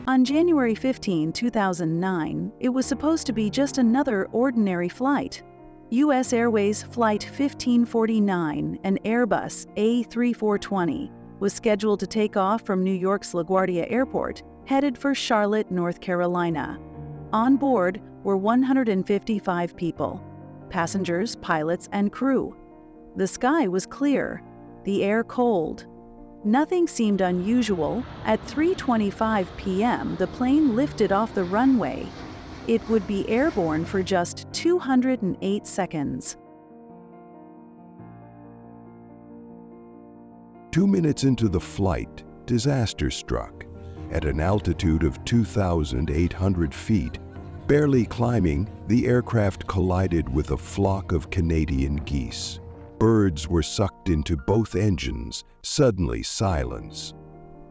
On January 15, 2009, it was supposed to be just another ordinary flight. U.S. Airways Flight 1549, an Airbus A3420, was scheduled to take off from New York's LaGuardia Airport, headed for Charlotte, North Carolina. On board were 155 people: passengers, pilots, and crew. The sky was clear, the air cold. Nothing seemed unusual. At 3:25 p.m., the plane lifted off the runway. It would be airborne for just 208 seconds. 2 minutes into the flight, disaster struck. At an altitude of 2,800 feet, barely climbing, the aircraft collided with a flock of Canadian geese. Birds were sucked into both engines. Suddenly, silence.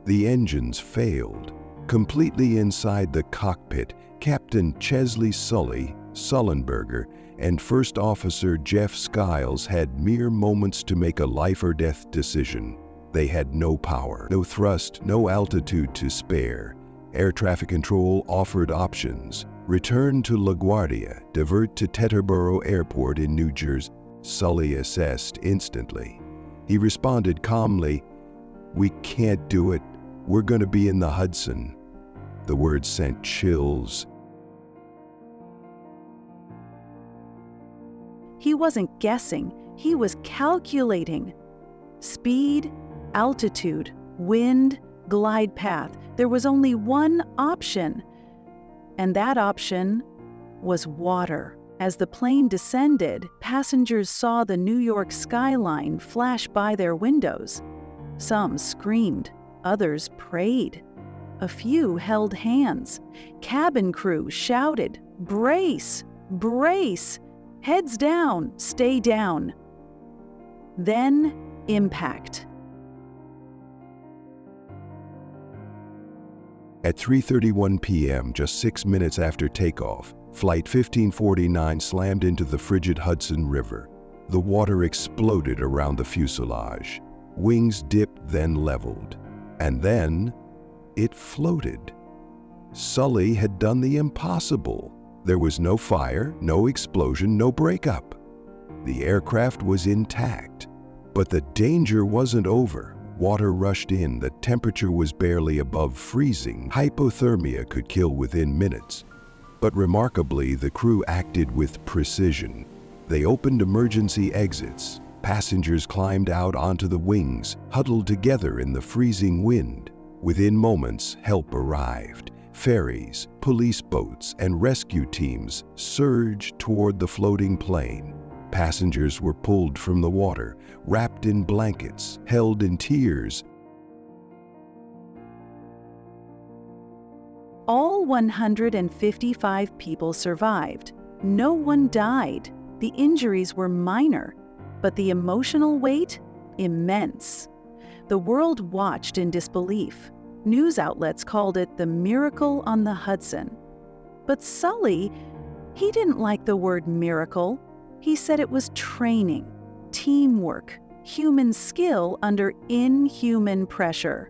The engines failed. Completely inside the cockpit, Captain Chesley Sully, Sullenberger, and First Officer Jeff Skiles had mere moments to make a life-or-death decision. They had no power, no thrust, no altitude to spare. Air traffic control offered options: return to LaGuardia, divert to Teterboro Airport in New Jersey. Sully assessed instantly. He responded calmly, "We can't do it. We're going to be in the Hudson." The words sent chills. He wasn't guessing, he was calculating. Speed, altitude, wind, glide path. There was only one option, and that option was water. As the plane descended, passengers saw the New York skyline flash by their windows. Some screamed, others prayed. A few held hands. Cabin crew shouted, "Brace! Brace! Heads down! Stay down!" Then, impact. At 3:31 p.m., just 6 minutes after takeoff, Flight 1549 slammed into the frigid Hudson River. The water exploded around the fuselage. Wings dipped, then leveled. And then, it floated. Sully had done the impossible. There was no fire, no explosion, no breakup. The aircraft was intact. But the danger wasn't over. Water rushed in. The temperature was barely above freezing. Hypothermia could kill within minutes. But remarkably, the crew acted with precision. They opened emergency exits. Passengers climbed out onto the wings, huddled together in the freezing wind. Within moments, help arrived. Ferries, police boats, and rescue teams surged toward the floating plane. Passengers were pulled from the water, wrapped in blankets, held in tears. All 155 people survived. No one died. The injuries were minor, but the emotional weight, immense. The world watched in disbelief. News outlets called it the miracle on the Hudson. But Sully, he didn't like the word miracle. He said it was training, teamwork, human skill under inhuman pressure.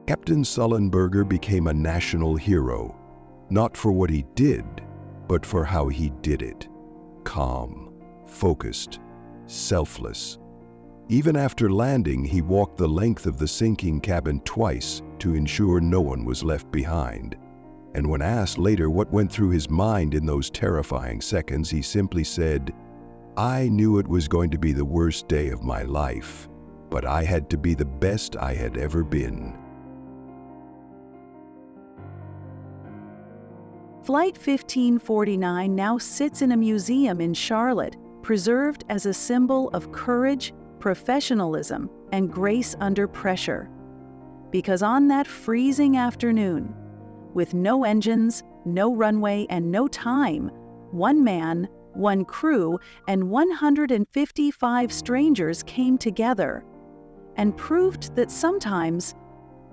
Captain Sullenberger became a national hero, not for what he did, but for how he did it. Calm, focused, selfless. Even after landing, he walked the length of the sinking cabin twice to ensure no one was left behind. And when asked later what went through his mind in those terrifying seconds, he simply said, "I knew it was going to be the worst day of my life, but I had to be the best I had ever been." Flight 1549 now sits in a museum in Charlotte, preserved as a symbol of courage, professionalism, and grace under pressure. Because on that freezing afternoon, with no engines, no runway, and no time, one man, one crew, and 155 strangers came together and proved that sometimes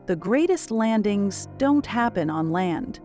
the greatest landings don't happen on land.